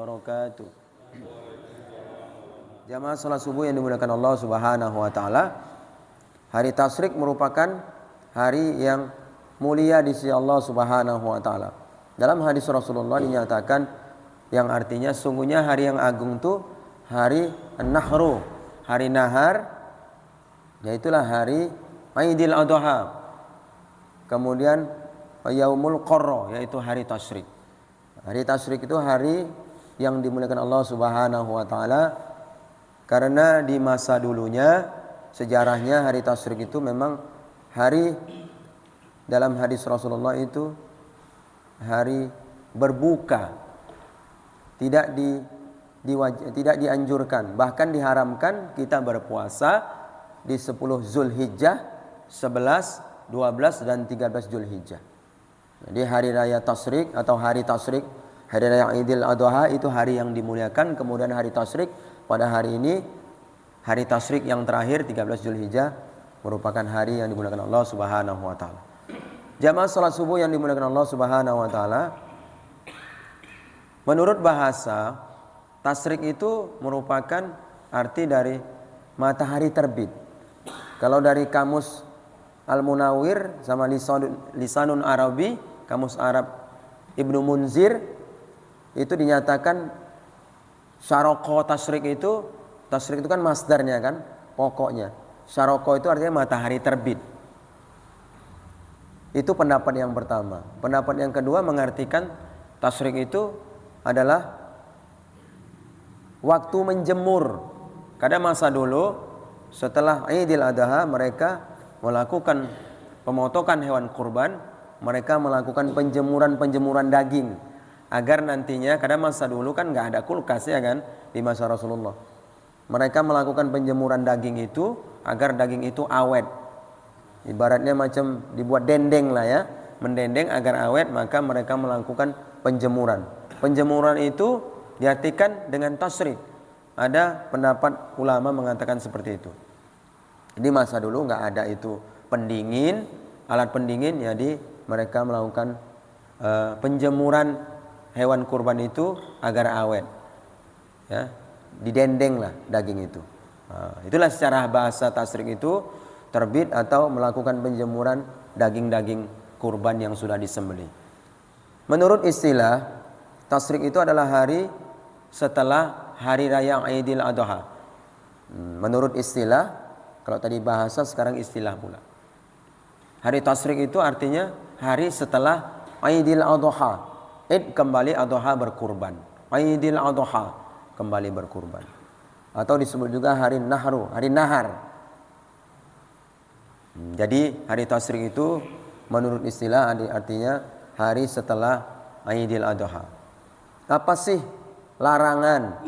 wabarakatuh. Jamaah salat subuh yang dimuliakan Allah Subhanahu wa taala. Hari Tasyrik merupakan hari yang mulia di sisi Allah Subhanahu wa taala. Dalam hadis Rasulullah dinyatakan yang artinya sungguhnya hari yang agung itu hari An-Nahru, hari nahar, yaitulah hari Aidil Adha. Kemudian Yaumul Qarra, yaitu hari Tasyrik. Hari Tasyrik itu hari yang dimuliakan Allah Subhanahu wa taala karena di masa dulunya sejarahnya hari Tasyrik itu memang hari dalam hadis Rasulullah itu hari berbuka. Tidak dianjurkan, bahkan diharamkan kita berpuasa di 10 Zulhijjah, 11, 12 dan 13 Zulhijjah. Jadi hari raya Tasyrik atau hari Tasyrik, hari raya Idul Adha itu hari yang dimuliakan. Kemudian hari Tasyrik pada hari ini, hari Tasyrik yang terakhir 13 Zulhijjah merupakan hari yang dimuliakan Allah Subhanahu wa taala. Jamaah salat subuh yang dimuliakan Allah Subhanahu wa taala, menurut bahasa Tasyrik itu merupakan arti dari matahari terbit. Kalau dari kamus Al-Munawwir sama Lisanun Arabi, kamus Arab Ibnu Munzir, itu dinyatakan syaraqah Tasyrik itu kan masdarnya kan, pokoknya. Syaraqah itu artinya matahari terbit. Itu pendapat yang pertama. Pendapat yang kedua mengartikan Tasyrik itu adalah waktu menjemur. Kadang masa dulu setelah Idul Adha mereka melakukan pemotongan hewan kurban, mereka melakukan penjemuran daging agar nantinya, kadang masa dulu kan nggak ada kulkas ya kan di masa Rasulullah. Mereka melakukan penjemuran daging itu agar daging itu awet. Ibaratnya macam dibuat dendeng lah ya, mendendeng agar awet, maka mereka melakukan penjemuran. Penjemuran itu diartikan dengan tasyrik. Ada pendapat ulama mengatakan seperti itu. Di masa dulu nggak ada itu pendingin, alat pendingin, jadi mereka melakukan penjemuran hewan kurban itu agar awet. Ya, didendeng lah daging itu. Itulah secara bahasa Tasyrik itu terbit atau melakukan penjemuran daging-daging kurban yang sudah disembelih. Menurut istilah, Tasyrik itu adalah hari setelah hari raya Idul Adha. Menurut istilah, kalau tadi bahasa sekarang istilah pula. Hari Tasyrik itu artinya hari setelah Idul Adha. Id kembali, Adha berkurban. Idul Adha kembali berkurban. Atau disebut juga hari Nahru, hari nahar. Jadi hari Tasyrik itu menurut istilah artinya hari setelah Idul Adha. Apa sih larangan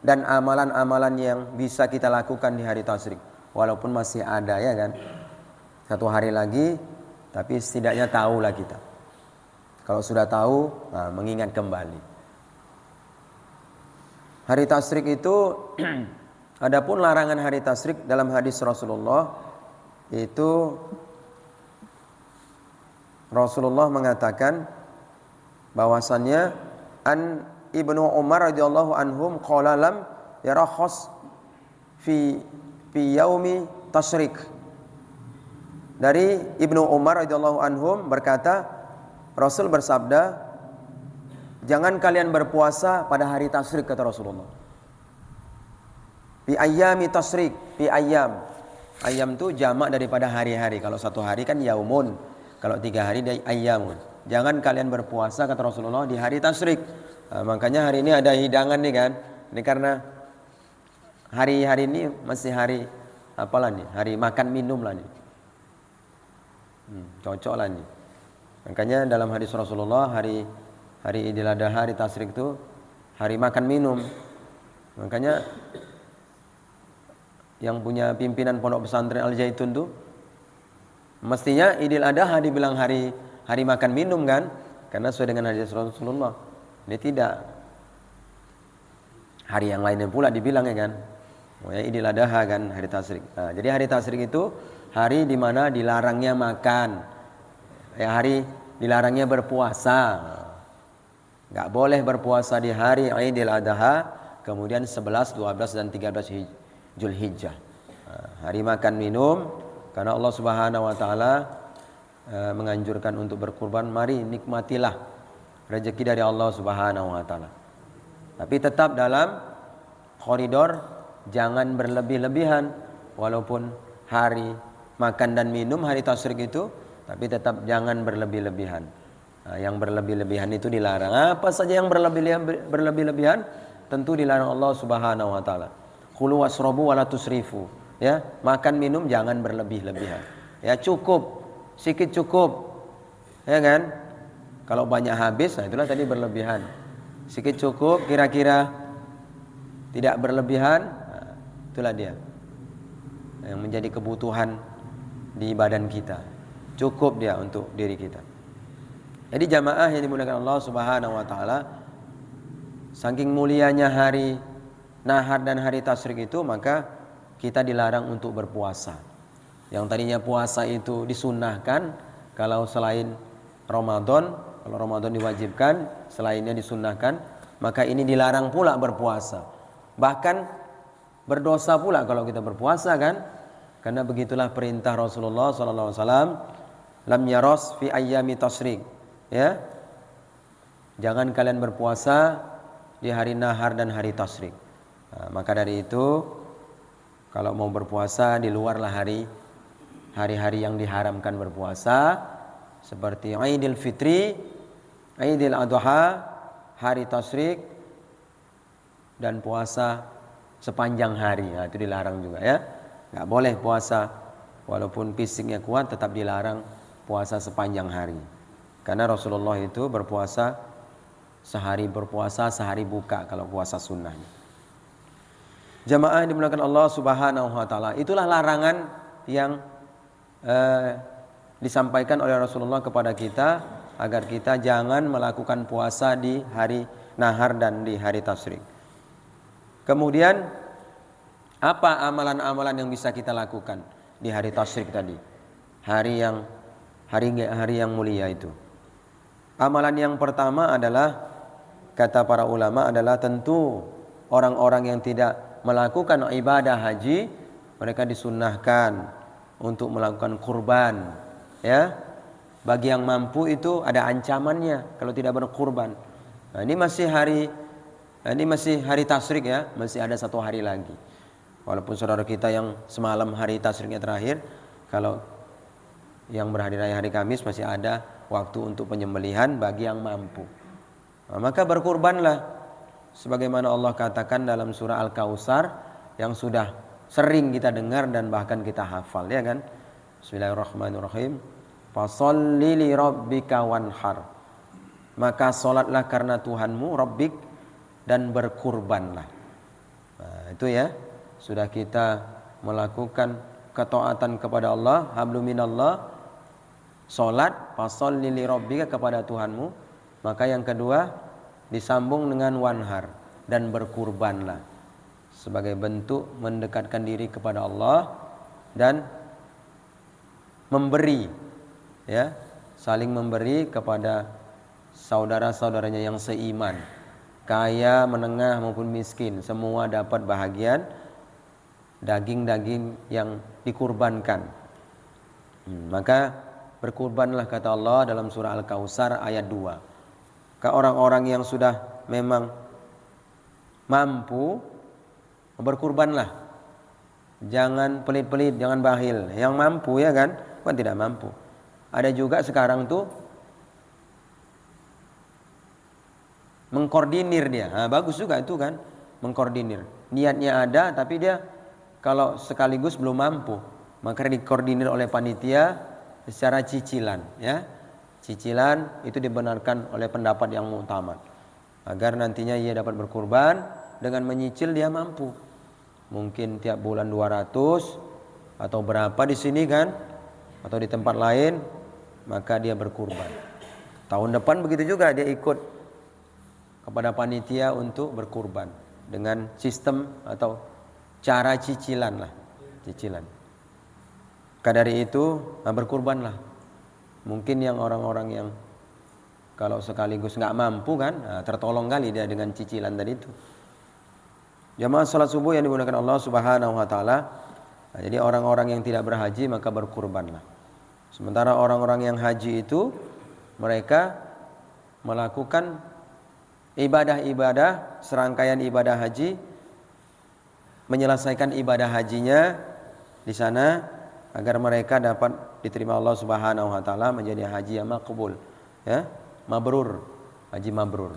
dan amalan-amalan yang bisa kita lakukan di hari Tasyrik? Walaupun masih ada ya kan, satu hari lagi, tapi setidaknya tahulah kita. Kalau sudah tahu, mengingat kembali. Hari Tasyrik itu adapun larangan hari Tasyrik dalam hadis Rasulullah itu Rasulullah mengatakan bahwasannya an Ibnu Umar radhiyallahu anhum qala lam yarakhas fi yaumi tasyrik. Dari Ibnu Umar radhiyallahu anhum berkata, Rasul bersabda, jangan kalian berpuasa pada hari tasyrik, kata Rasulullah. Fi ayyami tasyrik, fi ayyam. Ayyam itu jamak daripada hari-hari. Kalau satu hari kan yaumun, kalau 3 hari dari ayyamun. Jangan kalian berpuasa, kata Rasulullah, di hari tasyrik. Makanya hari ini ada hidangan nih kan. Ini karena hari ini masih hari apalah nih? Hari makan minum lah nih. Cocok lah nih. Makanya dalam hadis Rasulullah hari Idul Adha, hari Tasyrik itu hari makan minum. Makanya yang punya pimpinan pondok pesantren Al Zaitun tuh mestinya Idul Adha dibilang hari makan minum kan? Karena sesuai dengan hadis Rasulullah. Ini tidak. Hari yang lainnya pula dibilang ya kan. Idul Adha kan hari Tasyrik. Jadi hari Tasyrik itu hari di mana dilarangnya makan. Hari dilarangnya berpuasa. Nggak boleh berpuasa di hari Idul Adha, kemudian 11, 12 dan 13 Zulhijjah. Hari makan minum, karena Allah Subhanahu wa taala menganjurkan untuk berkurban. Mari nikmatilah rezeki dari Allah Subhanahu wa taala. Tapi tetap dalam koridor, jangan berlebih-lebihan. Walaupun hari makan dan minum hari tasyrik itu, tapi tetap jangan berlebih-lebihan. Yang berlebih-lebihan itu dilarang. Apa saja yang berlebih-lebihan tentu dilarang Allah Subhanahu wa taala. Kulu wasrobu wala tusrifu. Ya, makan minum jangan berlebih-lebihan. Ya, cukup, sedikit cukup. Ya kan? Kalau banyak habis, nah itulah tadi berlebihan. Sedikit cukup, kira-kira tidak berlebihan, nah, itulah dia yang menjadi kebutuhan di badan kita. Cukup dia untuk diri kita. Jadi jamaah yang dimuliakan Allah Subhanahu wa taala, saking mulianya hari Nahar dan hari Tasyrik itu, maka kita dilarang untuk berpuasa. Yang tadinya puasa itu disunnahkan kalau selain Ramadan, kalau Ramadan diwajibkan, selainnya disunnahkan, maka ini dilarang pula berpuasa. Bahkan berdosa pula kalau kita berpuasa kan? Karena begitulah perintah Rasulullah sallallahu alaihi wasallam, lam yaros fi ayyami tasyrik. Ya. Jangan kalian berpuasa di hari Nahar dan hari Tasyrik. Maka dari itu kalau mau berpuasa di luarlah hari-hari yang diharamkan berpuasa, seperti Idul Fitri, Idul Adha, hari Tasyrik, dan puasa sepanjang hari. Nah, itu dilarang juga ya. Nggak boleh puasa walaupun fisiknya kuat, tetap dilarang puasa sepanjang hari. Karena Rasulullah itu berpuasa sehari buka kalau puasa sunnahnya. Jamaah yang dimuliakan Allah Subhanahu wa taala, itulah larangan yang disampaikan oleh Rasulullah kepada kita agar kita jangan melakukan puasa di hari Nahar dan di hari Tasyrik. Kemudian apa amalan-amalan yang bisa kita lakukan di hari Tasyrik tadi? Hari yang mulia itu. Amalan yang pertama adalah, kata para ulama, adalah tentu orang-orang yang tidak melakukan ibadah haji, mereka disunnahkan untuk melakukan kurban. Ya, bagi yang mampu itu ada ancamannya kalau tidak berkurban. Nah, ini masih hari Tasyrik ya, masih ada 1 hari lagi. Walaupun saudara kita yang semalam hari Tasyriknya terakhir, kalau yang berhari raya hari Kamis masih ada waktu untuk penyembelihan bagi yang mampu. Nah, maka berkurbanlah sebagaimana Allah katakan dalam surah Al-Kautsar yang sudah sering kita dengar dan bahkan kita hafal, ya kan? Bismillahirrahmanirrahim. Fasholli li rabbika wanhar. Maka salatlah karena Tuhanmu, Rabbik, dan berkurbanlah. Nah, itu ya. Sudah kita melakukan ketaatan kepada Allah, hablum minallah, salat, fasholli li rabbika, kepada Tuhanmu. Maka yang kedua disambung dengan wanhar, dan berkurbanlah sebagai bentuk mendekatkan diri kepada Allah dan memberi, ya, saling memberi kepada saudara-saudaranya yang seiman, kaya, menengah maupun miskin, semua dapat bahagian daging-daging yang dikurbankan. Maka berkurbanlah, kata Allah dalam surah Al-Kautsar ayat 2. Ke orang-orang yang sudah memang mampu, berkurbanlah. Jangan pelit-pelit, jangan bakhil. Yang mampu, ya kan? Bukan tidak mampu. Ada juga sekarang tuh mengkoordinir dia. Nah, bagus juga itu kan, mengkoordinir. Niatnya ada, tapi dia kalau sekaligus belum mampu, maka dikoordinir oleh panitia secara cicilan, ya. Cicilan itu dibenarkan oleh pendapat yang muktamad, agar nantinya ia dapat berkurban dengan menyicil dia mampu. Mungkin tiap bulan 200 atau berapa di sini kan, atau di tempat lain, maka dia berkurban. Tahun depan begitu juga, dia ikut kepada panitia untuk berkurban dengan sistem atau cara cicilan lah, cicilan. Maka dari itu berkurbanlah. Mungkin yang orang-orang yang Kalau sekaligus nggak mampu kan, tertolong kali dia dengan cicilan tadi itu. Jamaah salat subuh yang dimuliakan Allah Subhanahu wa taala. Jadi orang-orang yang tidak berhaji maka berkurbanlah. Sementara orang-orang yang haji itu mereka melakukan ibadah-ibadah, serangkaian ibadah haji, menyelesaikan ibadah hajinya di sana agar mereka dapat diterima Allah Subhanahu wa taala menjadi haji yang maqbul, ya, mabrur, haji mabrur.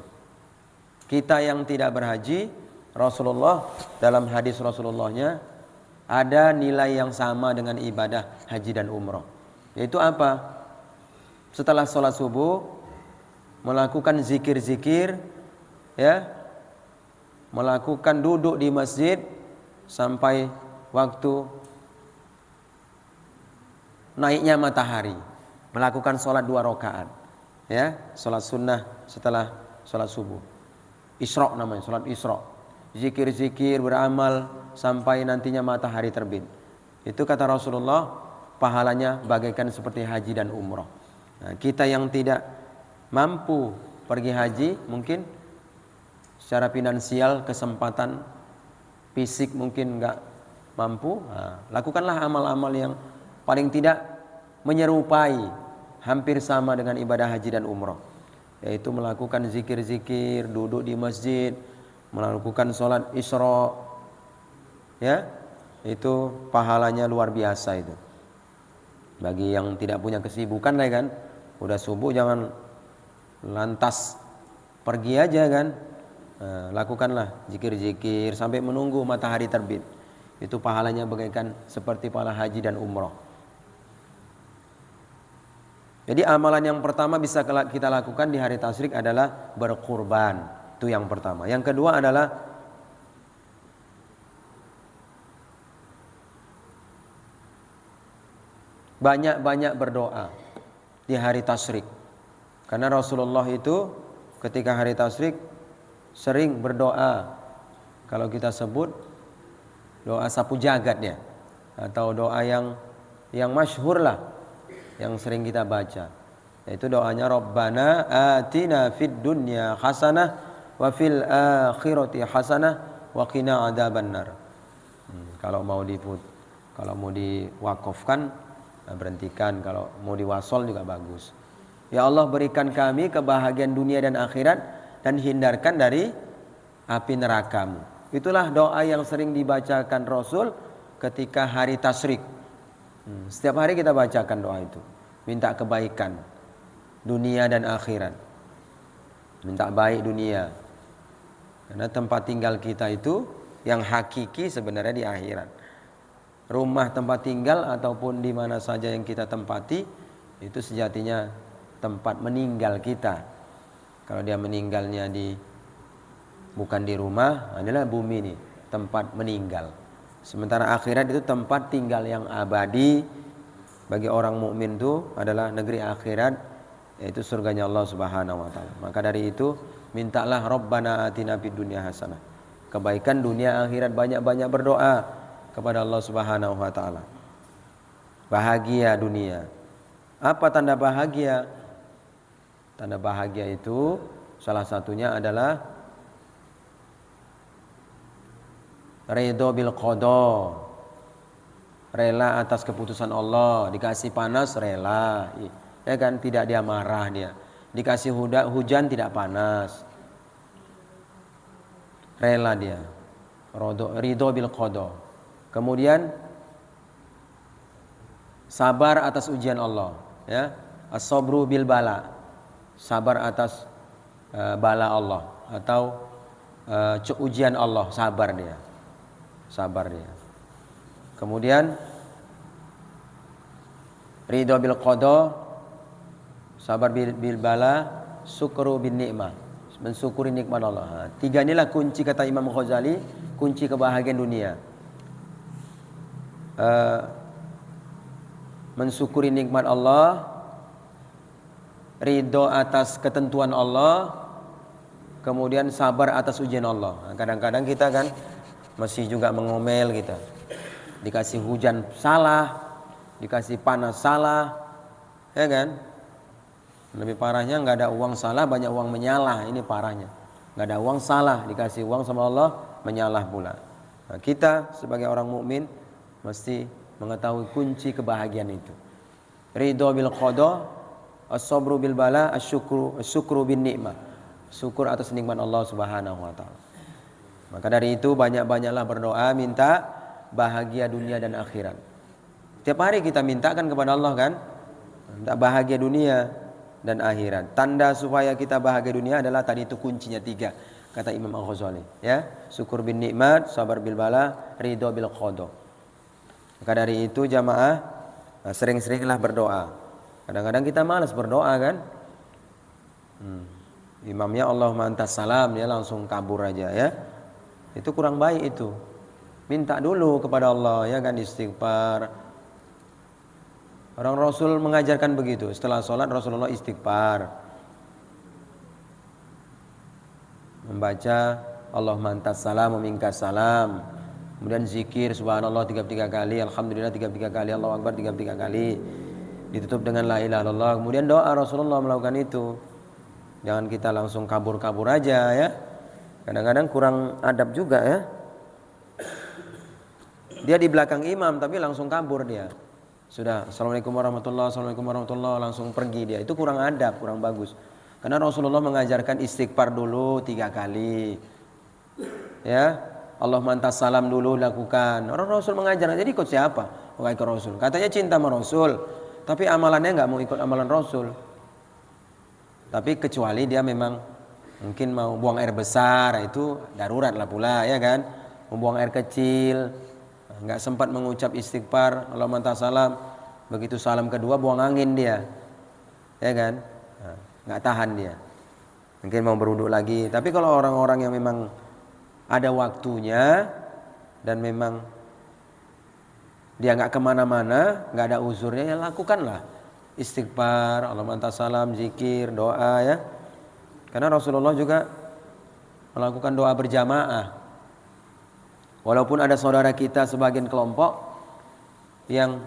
Kita yang tidak berhaji, Rasulullah dalam hadis Rasulullahnya ada nilai yang sama dengan ibadah haji dan umroh. Yaitu apa? Setelah sholat subuh melakukan zikir-zikir, ya, melakukan duduk di masjid sampai waktu naiknya matahari, melakukan sholat 2 rakaat, ya, sholat sunnah setelah sholat subuh. Isra namanya, sholat Isra. Zikir-zikir, beramal sampai nantinya matahari terbit. Itu kata Rasulullah, pahalanya bagaikan seperti haji dan umroh. Nah, kita yang tidak mampu pergi haji, mungkin secara finansial, kesempatan fisik mungkin nggak mampu, lakukanlah amal-amal yang paling tidak menyerupai, hampir sama dengan ibadah haji dan umroh, yaitu melakukan zikir-zikir, duduk di masjid, melakukan sholat Isra, ya, itu pahalanya luar biasa itu. Bagi yang tidak punya kesibukan lah kan, udah subuh jangan lantas pergi aja kan, lakukanlah zikir-zikir sampai menunggu matahari terbit. Itu pahalanya bagaikan seperti pahala haji dan umroh. Jadi amalan yang pertama bisa kita lakukan di hari tasyrik adalah berkurban. Itu yang pertama. Yang kedua adalah banyak-banyak berdoa di hari tasyrik. Karena Rasulullah itu ketika hari tasyrik sering berdoa. Kalau kita sebut doa sapu jagat ya, atau doa yang masyhur lah, yang sering kita baca. Yaitu doanya Rabbana atina fid dunya hasanah wa fil akhirati hasanah wa qina adzabannar. Kalau mau diwakafkan, berhentikan. Kalau mau diwasol juga bagus. Ya Allah, berikan kami kebahagiaan dunia dan akhirat dan hindarkan dari api neraka-Mu. Itulah doa yang sering dibacakan Rasul ketika hari tasyrik. Setiap hari kita bacakan doa itu. Minta kebaikan dunia dan akhirat. Minta baik dunia. Karena tempat tinggal kita itu yang hakiki sebenarnya di akhirat. Rumah tempat tinggal ataupun di mana saja yang kita tempati itu sejatinya tempat meninggal kita. Kalau dia meninggalnya bukan di rumah, adalah bumi ini tempat meninggal. Sementara akhirat itu tempat tinggal yang abadi. Bagi orang mukmin itu adalah negeri akhirat, yaitu surganya Allah Subhanahu wa taala. Maka dari itu mintalah Rabbana atina fid dunya hasanah. Kebaikan dunia akhirat, banyak-banyak berdoa kepada Allah Subhanahu wa taala. Bahagia dunia. Apa tanda bahagia? Tanda bahagia itu salah satunya adalah ridho bil qada. Rela atas keputusan Allah. Dikasih panas rela, ya kan, tidak dia marah dia. Dikasih hujan tidak panas, rela dia. Ridho bil qada. Kemudian sabar atas ujian Allah, ya. As-sabru bil bala. Sabar atas bala Allah atau ujian Allah, sabar dia. Sabar dia. Kemudian ridho bil qada, sabar bil bala, syukru bin nikmah, mensyukuri nikmat Allah. Tiga inilah kunci, kata Imam Ghazali, kunci kebahagiaan dunia. Mensyukuri nikmat Allah, ridho atas ketentuan Allah, kemudian sabar atas ujian Allah. Kadang-kadang kita kan masih juga mengomel kita. Dikasih hujan salah, dikasih panas salah, ya kan? Lebih parahnya nggak ada uang salah, banyak uang menyalah. Ini parahnya. Nggak ada uang salah, dikasih uang sama Allah menyalah pula. Nah, kita sebagai orang mukmin mesti mengetahui kunci kebahagiaan itu. Ridho bil qada, as-sabru bil bala, asyukru bin nikmah. Syukur atas nikmat Allah Subhanahu wa taala. Maka dari itu banyak-banyaklah berdoa minta bahagia dunia dan akhirat. Tiap hari kita mintakan kepada Allah kan? Minta bahagia dunia dan akhirat. Tanda supaya kita bahagia dunia adalah tadi itu kuncinya 3, kata Imam Al-Ghazali, ya. Syukur bin nikmat, sabar bil bala, ridho bil qada. Maka dari itu jamaah sering-seringlah berdoa. Kadang-kadang kita malas berdoa kan? Imamnya Allahumma antas salam, dia langsung kabur aja ya. Itu kurang baik itu. Minta dulu kepada Allah ya kan, istighfar. Orang Rasul mengajarkan begitu. Setelah sholat Rasulullah istighfar, membaca Allahumma antas salam wa minkas salam. Kemudian zikir subhanallah 33 kali, alhamdulillah 33 kali, Allahu akbar 33 kali. Ditutup dengan la ilaha illallah. Kemudian doa Rasulullah melakukan itu. Jangan kita langsung kabur-kabur aja ya. Kadang-kadang kurang adab juga ya. Dia di belakang imam tapi langsung kabur dia. Sudah, assalamualaikum warahmatullahi, assalamualaikum warahmatullahi, langsung pergi dia. Itu kurang adab, kurang bagus. Karena Rasulullah mengajarkan istighfar dulu 3 kali. Ya, Allah mantas salam dulu lakukan. Orang Rasul mengajar, jadi ikut siapa? Bukan ikut Rasul. Katanya cinta sama Rasul, tapi amalannya nggak mau ikut amalan Rasul. Tapi kecuali dia memang mungkin mau buang air besar, itu darurat lah pula ya kan. Membuang air kecil, nggak sempat mengucap istighfar, Allah mantas salam. Begitu salam kedua buang angin dia, ya kan? Nggak tahan dia. Mungkin mau berwudu lagi. Tapi kalau orang-orang yang memang ada waktunya dan memang dia nggak kemana-mana, nggak ada uzurnya, ya lakukanlah istighfar, Allah mantas salam, zikir, doa ya. Karena Rasulullah juga melakukan doa berjamaah. Walaupun ada saudara kita sebagian kelompok yang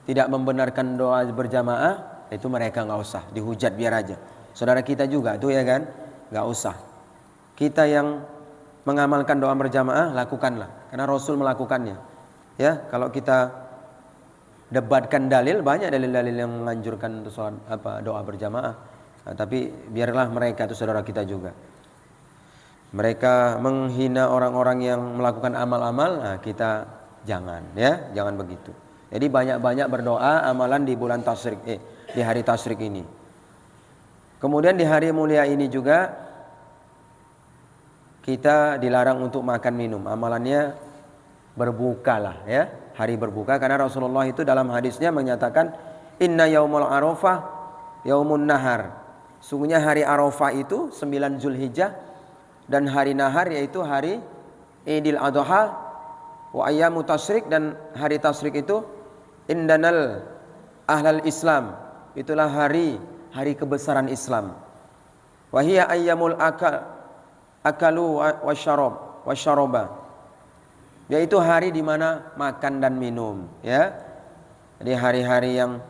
tidak membenarkan doa berjamaah, itu mereka nggak usah dihujat, biar aja. Saudara kita juga tuh ya kan, nggak usah. Kita yang mengamalkan doa berjamaah lakukanlah, karena Rasul melakukannya. Ya, kalau kita debatkan dalil, banyak dalil-dalil yang menganjurkan untuk sholat doa berjamaah. Nah, tapi biarlah mereka itu saudara kita juga. Mereka menghina orang-orang yang melakukan amal-amal, nah kita jangan ya, jangan begitu. Jadi banyak-banyak berdoa amalan di bulan tasyrik, di hari tasyrik ini. Kemudian di hari mulia ini juga kita dilarang untuk makan minum. Amalannya berbukalah ya, hari berbuka, karena Rasulullah itu dalam hadisnya menyatakan inna yaumul arafah yaumun nahar. Sungguhnya hari Arafah itu 9 Zulhijjah, dan hari nahar yaitu hari Idul Adha wa ayyamu tasyrik, dan hari tasyrik itu indanal ahlal Islam, itulah hari kebesaran Islam. Wa hiya ayyamul akalu wasyaraba, yaitu hari di mana makan dan minum ya. Jadi hari-hari yang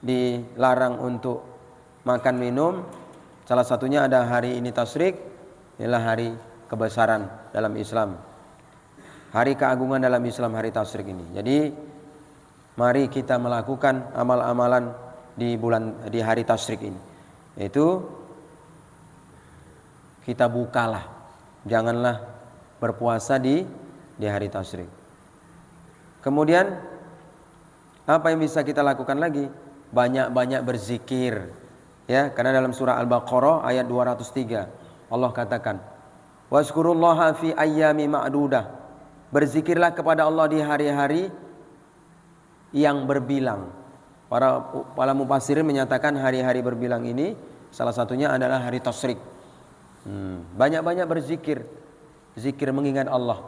dilarang untuk makan minum, salah satunya ada hari ini tasyrik, inilah hari kebesaran dalam Islam, hari keagungan dalam Islam, hari tasyrik ini. Jadi mari kita melakukan amal-amalan di hari tasyrik ini, yaitu kita bukalah, janganlah berpuasa di hari tasyrik. Kemudian apa yang bisa kita lakukan lagi? Banyak-banyak berzikir. Ya, karena dalam surah Al-Baqarah ayat 203 Allah katakan, "Wazkurullaha fi ayyami ma'dudah." Berzikirlah kepada Allah di hari-hari yang berbilang. Para mufassirin menyatakan hari-hari berbilang ini salah satunya adalah hari tasyrik. Banyak-banyak berzikir, zikir mengingat Allah.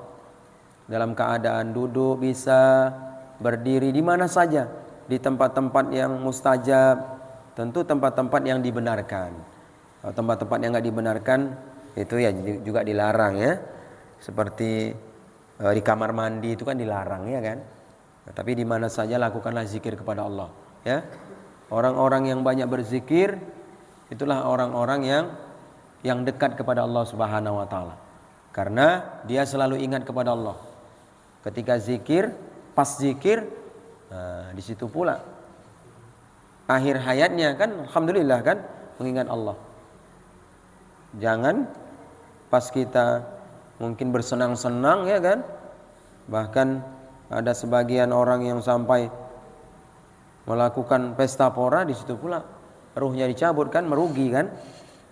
Dalam keadaan duduk bisa, berdiri, di mana saja, di tempat-tempat yang mustajab. Tentu tempat-tempat yang dibenarkan. Kalau tempat-tempat yang nggak dibenarkan itu ya juga dilarang ya. Seperti di kamar mandi itu kan dilarang ya kan. Nah, tapi di mana saja lakukanlah zikir kepada Allah ya. Orang-orang yang banyak berzikir itulah orang-orang yang dekat kepada Allah Subhanahu wa taala. Karena dia selalu ingat kepada Allah. Ketika zikir, pas zikir, di situ pula akhir hayatnya kan alhamdulillah kan mengingat Allah. Jangan pas kita mungkin bersenang-senang ya kan. Bahkan ada sebagian orang yang sampai melakukan pesta pora, di situ pula ruhnya dicabut kan, merugi kan.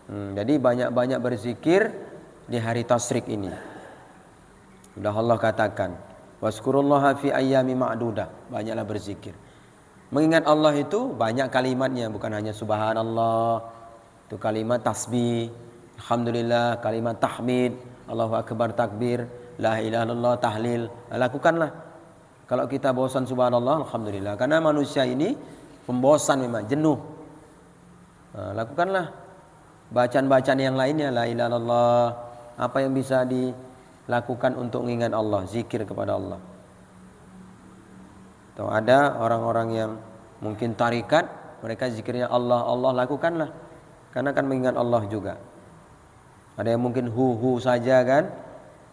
Jadi banyak-banyak berzikir di hari tasyrik ini. Sudah Allah katakan, waskurullaha fi ayyami ma'dudah, banyaklah berzikir. Mengingat Allah itu banyak kalimatnya, bukan hanya subhanallah, itu kalimat tasbih, alhamdulillah, kalimat tahmid, Allahu akbar, takbir, la ilaha illallah, tahlil. Lakukanlah. Kalau kita bosan subhanallah, alhamdulillah. Karena manusia ini pembosan memang, jenuh. Lakukanlah bacaan-bacaan yang lainnya, la ilaha illallah. Apa yang bisa dilakukan untuk mengingat Allah, zikir kepada Allah. Atau ada orang-orang yang mungkin tarikat, mereka zikirnya Allah, Allah, lakukanlah. Karena akan mengingat Allah juga. Ada yang mungkin hu saja kan.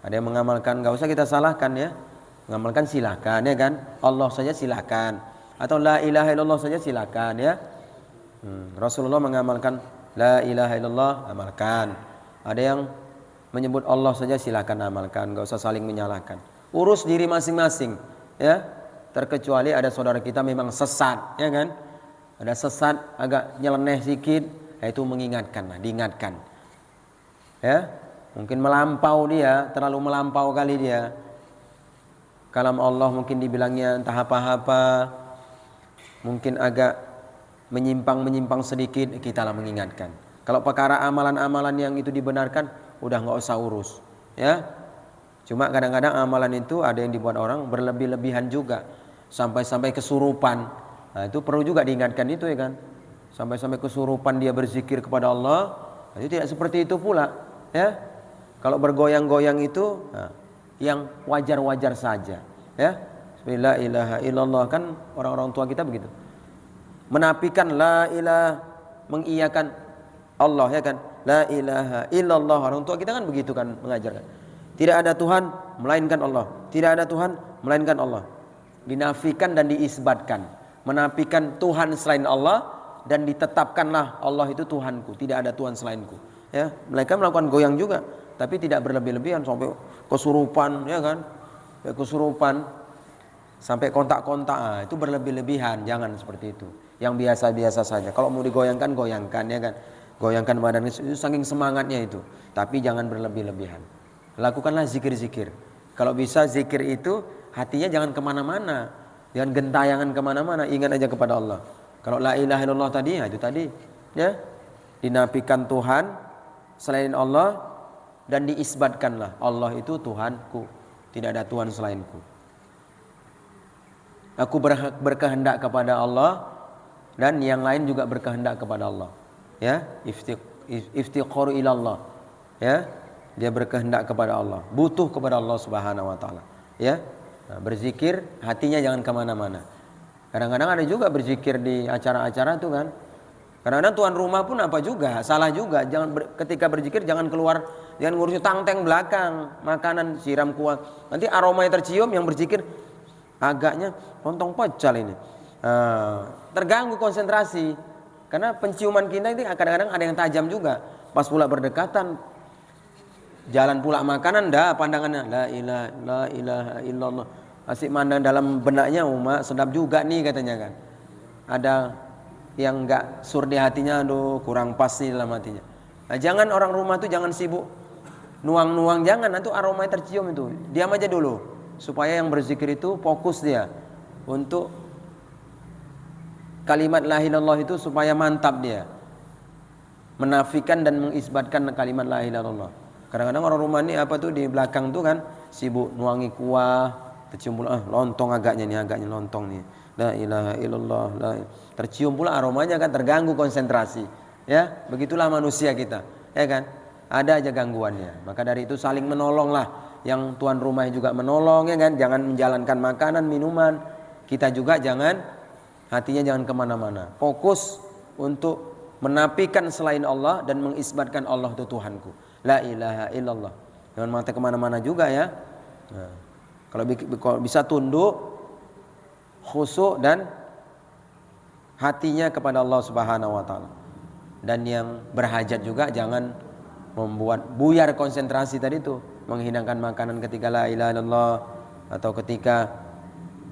Ada yang mengamalkan, gak usah kita salahkan ya. Mengamalkan silakan ya kan. Allah saja silakan. Atau la ilaha illallah saja silakan ya. Rasulullah mengamalkan la ilaha illallah, amalkan. Ada yang menyebut Allah saja silakan amalkan, gak usah saling menyalahkan. Urus diri masing-masing ya. Terkecuali ada saudara kita memang sesat ya kan. Ada sesat agak nyeleneh sedikit, itu mengingatkan, diingatkan. Ya. Mungkin melampau dia, terlalu melampau kali dia. Kalam Allah mungkin dibilangnya entah apa-apa, mungkin agak menyimpang sedikit, kita lah mengingatkan. Kalau perkara amalan-amalan yang itu dibenarkan, udah nggak usah urus, ya. Cuma kadang-kadang amalan itu ada yang dibuat orang berlebih-lebihan juga, sampai-sampai kesurupan. Nah, itu perlu juga diingatkan itu ya kan. Sampai-sampai kesurupan dia berzikir kepada Allah, itu tidak seperti itu pula, ya. Kalau bergoyang-goyang itu, yang wajar-wajar saja ya. La ilaha illallah, kan orang-orang tua kita begitu. Menafikan la ilaha, mengiyakan Allah ya kan. La ilaha illallah, orang tua kita kan begitu kan mengajarkan. Tidak ada Tuhan melainkan Allah. Tidak ada Tuhan melainkan Allah. Dinafikan dan diisbatkan. Menafikan Tuhan selain Allah dan ditetapkanlah Allah itu Tuhanku, tidak ada Tuhan selainku. Ya, mereka melakukan goyang juga, tapi tidak berlebih-lebihan sampai kesurupan ya kan. Kesurupan sampai kontak-kontak, itu berlebih-lebihan, jangan seperti itu. Yang biasa-biasa saja. Kalau mau digoyangkan, goyangkan ya kan. Goyangkan badan itu saking semangatnya itu, tapi jangan berlebih-lebihan. Lakukanlah zikir-zikir. Kalau bisa zikir itu hatinya jangan kemana-mana, jangan gentayangan kemana-mana, ingat aja kepada Allah. Kalau la ilaha illallah tadi, itu tadi ya, dinafikan Tuhan selain Allah dan diisbatkanlah Allah itu Tuhanku, tidak ada Tuhan selainku. Aku berkehendak kepada Allah dan yang lain juga berkehendak kepada Allah. Ya, iftiqaru ilallah. Ya, dia berkehendak kepada Allah, butuh kepada Allah Subhanahu wa taala. Ya. Nah, berzikir hatinya jangan kemana-mana. Kadang-kadang ada juga berzikir di acara-acara itu kan. Kadang-kadang tuan rumah pun apa juga, salah juga. Ketika berzikir jangan keluar, jangan ngurusin tangteng belakang, makanan siram kuah. Nanti aromanya tercium, yang berzikir agaknya lontong pecel ini. Terganggu konsentrasi. Karena penciuman kita itu kadang-kadang ada yang tajam juga. Pas pula berdekatan, jalan pula makanan, dah pandangannya la ilaha illallah. Asik mandang dalam benaknya, umat sedap juga nih katanya kan. Ada yang enggak sur di hatinya, aduh kurang pas nih dalam hatinya. Nah, jangan orang rumah tuh jangan sibuk nuang-nuang, jangan, nanti aromanya tercium itu. Diam aja dulu supaya yang berzikir itu fokus dia untuk kalimat la ilaha illallah itu supaya mantap dia. Menafikan dan mengisbatkan kalimat la ilaha illallah. Kadang-kadang orang rumah ini apa tuh di belakang tuh kan sibuk nuangi kuah, tercium pula lontong agaknya lontong nih. La ilaha illallah, tercium pula aromanya kan, terganggu konsentrasi. Ya, begitulah manusia kita, ya kan? Ada aja gangguannya. Maka dari itu saling menolonglah. Yang tuan rumah juga menolong ya kan, jangan menjalankan makanan, minuman. Kita juga jangan hatinya jangan kemana-mana. Fokus untuk menafikan selain Allah dan mengisbatkan Allah itu Tuhanku. La ilaha illallah. Jangan mata kemana-mana juga ya. Nah, kalau bisa tunduk, khusyuk dan hatinya kepada Allah Subhanahu wa taala. Dan yang berhajat juga jangan membuat buyar konsentrasi tadi itu, menghinakan makanan ketika la ilaha illallah atau ketika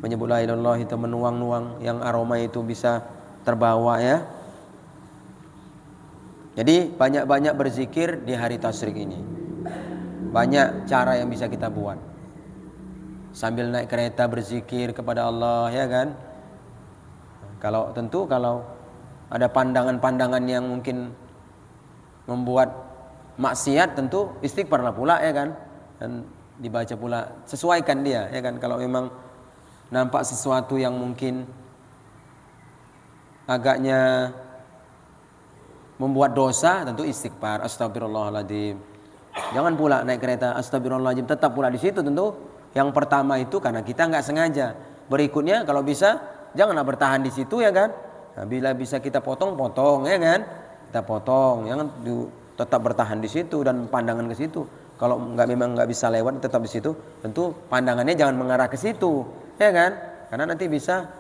menyebut la ilaha illallah itu menuang-nuang yang aroma itu bisa terbawa ya. Jadi banyak-banyak berzikir di hari tasyrik ini. Banyak cara yang bisa kita buat. Sambil naik kereta berzikir kepada Allah ya kan. Kalau ada pandangan-pandangan yang mungkin membuat maksiat, tentu istighfarlah pula ya kan, dan dibaca pula, sesuaikan dia ya kan. Kalau memang nampak sesuatu yang mungkin agaknya membuat dosa, tentu istighfar, astagfirullahaladzim. Jangan pula naik kereta astagfirullahaladzim, tetap pula di situ. Tentu yang pertama itu karena kita nggak sengaja. Berikutnya kalau bisa janganlah bertahan di situ ya kan. Nah, bila bisa kita potong-potong ya kan, kita potong, jangan tetap bertahan di situ dan pandangan ke situ. Kalau memang nggak bisa lewat tetap di situ, tentu pandangannya jangan mengarah ke situ ya kan, karena nanti bisa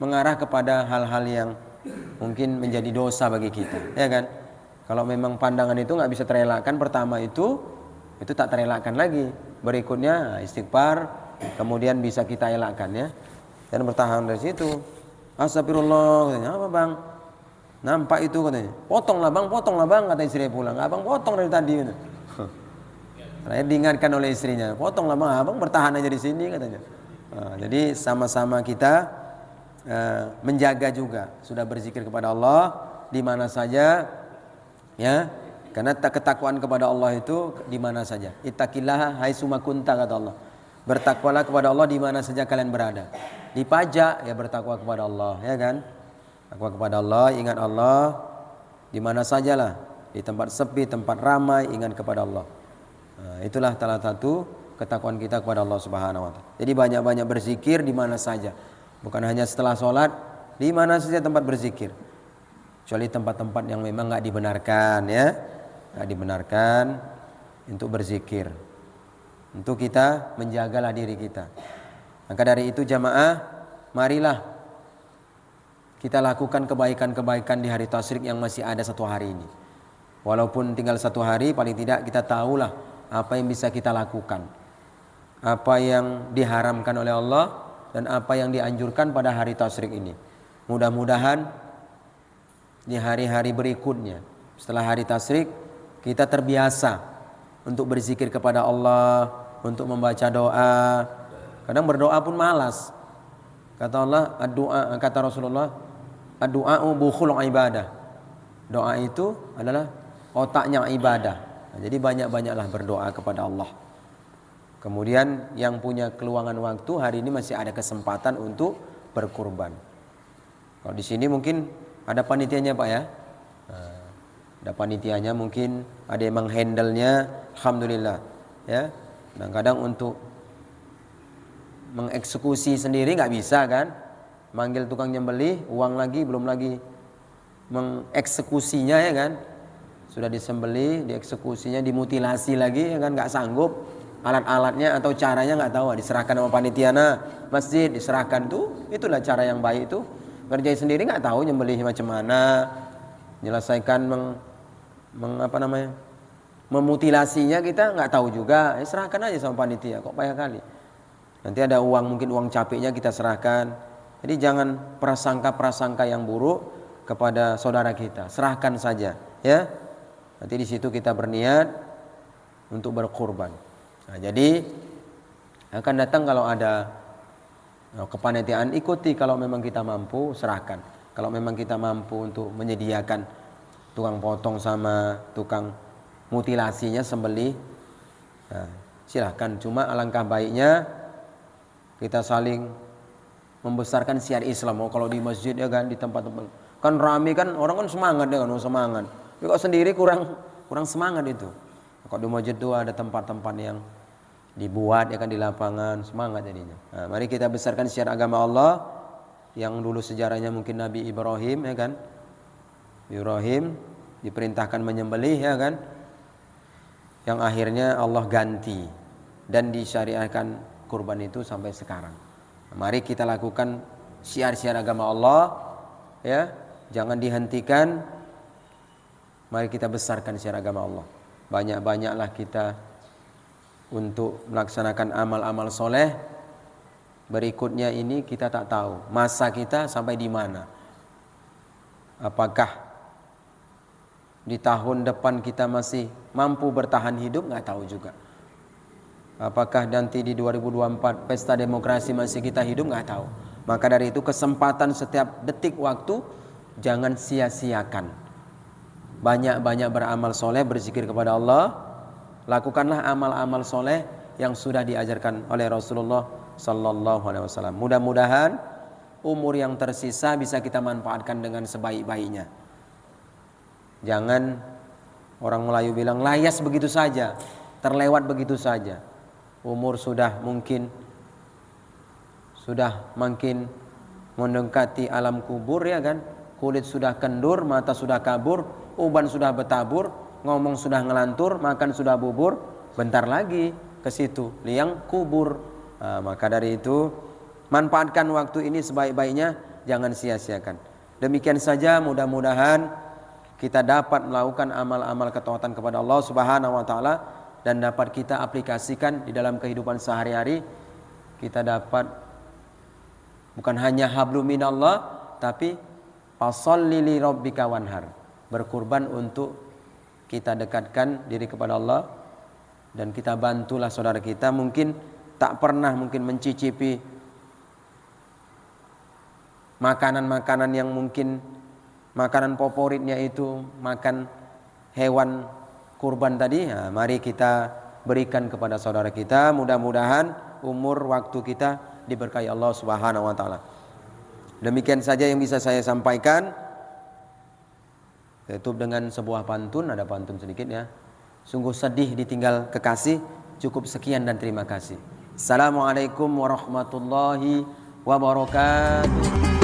mengarah kepada hal-hal yang mungkin menjadi dosa bagi kita ya kan. Kalau memang pandangan itu nggak bisa terelakkan, pertama itu tak terelakkan lagi, berikutnya istighfar, kemudian bisa kita elakkan ya, dan bertahan dari situ. Astagfirullah, katanya, apa bang? Nampak itu katanya, potonglah bang, kata istri pulang. Abang potong dari tadi. Saya diingatkan oleh istrinya, potonglah bang, abang bertahan aja di sini katanya. Nah, jadi sama-sama kita menjaga juga, sudah berzikir kepada Allah di mana saja, ya. Karena ketakwaan kepada Allah itu di mana saja. Ittaqillaha haitsuma kunta, kata Allah. Bertakwalah kepada Allah di mana saja kalian berada. Di pajak ya bertakwa kepada Allah ya kan. Takwa kepada Allah, ingat Allah di mana sajalah, di tempat sepi, tempat ramai, ingat kepada Allah. Nah, itulah salah satu ketakwaan kita kepada Allah Subhanahu wa taala. Jadi banyak-banyak berzikir di mana saja. Bukan hanya setelah sholat, di mana saja tempat berzikir. Kecuali tempat-tempat yang memang enggak dibenarkan ya. Enggak dibenarkan untuk berzikir. Untuk kita menjagalah diri kita. Maka dari itu jamaah, marilah kita lakukan kebaikan-kebaikan di hari tasyrik yang masih ada satu hari ini. Walaupun tinggal satu hari, paling tidak kita tahulah apa yang bisa kita lakukan, apa yang diharamkan oleh Allah dan apa yang dianjurkan pada hari tasyrik ini. Mudah-mudahan di hari-hari berikutnya setelah hari tasyrik kita terbiasa untuk berzikir kepada Allah, untuk membaca doa. Kadang berdoa pun malas. Kata Allah, kata Rasulullah, ad-du'a'u bukhul ibadah. Doa itu adalah otaknya ibadah. Nah, jadi banyak-banyaklah berdoa kepada Allah. Kemudian yang punya keluangan waktu hari ini masih ada kesempatan untuk berkurban. Kalau di sini mungkin ada panitianya Pak ya. Nah, ada panitianya, mungkin ada yang menghandle-nya, alhamdulillah ya. Kadang-kadang untuk mengeksekusi sendiri nggak bisa kan, manggil tukang nyembelih, uang lagi, belum lagi mengeksekusinya ya kan, sudah disembelih, dieksekusinya, dimutilasi lagi ya kan, nggak sanggup, alat-alatnya atau caranya nggak tahu, diserahkan sama panitia masjid, diserahkan tuh, itulah cara yang baik itu. Kerjain sendiri nggak tahu nyembelih macam mana, menyelesaikan memutilasinya kita nggak tahu juga, ya serahkan aja sama panitia, kok payah kali. Nanti ada uang, mungkin uang capeknya kita serahkan. Jadi jangan prasangka-prasangka yang buruk kepada saudara kita, serahkan saja ya. Nanti di situ kita berniat untuk berkurban. Nah, jadi akan datang kalau ada kepanitiaan, ikuti. Kalau memang kita mampu, serahkan. Kalau memang kita mampu untuk menyediakan tukang potong sama tukang mutilasinya, sembelih, nah, silahkan. Cuma alangkah baiknya kita saling membesarkan syiar Islam. Kalau di masjid ya kan, di tempat-tempat kan rame kan, orang kan semangat ya kan, semangat. Tapi kok sendiri kurang semangat itu. Kalau di masjid itu ada tempat-tempat yang dibuat ya kan, di lapangan, semangat jadinya. Nah, mari kita besarkan syiar agama Allah yang dulu sejarahnya mungkin Nabi Ibrahim, ya kan? Ibrahim diperintahkan menyembelih, ya kan? Yang akhirnya Allah ganti dan disyariatkan kurban itu sampai sekarang. Mari kita lakukan syiar-syiar agama Allah, ya, jangan dihentikan. Mari kita besarkan syiar agama Allah. Banyak-banyaklah kita untuk melaksanakan amal-amal soleh. Berikutnya ini kita tak tahu masa kita sampai di mana. Apakah di tahun depan kita masih mampu bertahan hidup, nggak tahu juga. Apakah nanti di 2024 pesta demokrasi masih kita hidup, nggak tahu. Maka dari itu kesempatan setiap detik waktu jangan sia-siakan. Banyak-banyak beramal soleh, berzikir kepada Allah. Lakukanlah amal-amal soleh yang sudah diajarkan oleh Rasulullah Sallallahu Alaihi Wasallam. Mudah-mudahan umur yang tersisa bisa kita manfaatkan dengan sebaik-baiknya. Jangan orang Melayu bilang layas begitu saja, terlewat begitu saja. Umur sudah makin mendekati alam kubur, ya kan? Kulit sudah kendur, mata sudah kabur, uban sudah bertabur, ngomong sudah ngelantur, makan sudah bubur, bentar lagi ke situ liang kubur. Maka dari itu manfaatkan waktu ini sebaik-baiknya, jangan sia-siakan. Demikian saja, mudah-mudahan kita dapat melakukan amal-amal ketaatan kepada Allah Subhanahu wa taala dan dapat kita aplikasikan di dalam kehidupan sehari-hari. Kita dapat bukan hanya hablum minallah, tapi fasholli li rabbika wanhar, berkurban untuk kita dekatkan diri kepada Allah dan kita bantulah saudara kita mungkin tak pernah mungkin mencicipi makanan-makanan yang mungkin makanan favoritnya itu makan hewan kurban tadi. Mari kita berikan kepada saudara kita. Mudah-mudahan umur waktu kita diberkahi Allah Subhanahu wa taala. Demikian saja yang bisa saya sampaikan. Tutup dengan sebuah pantun, ada pantun sedikit ya. Sungguh sedih ditinggal kekasih, cukup sekian dan terima kasih. Assalamualaikum warahmatullahi wabarakatuh.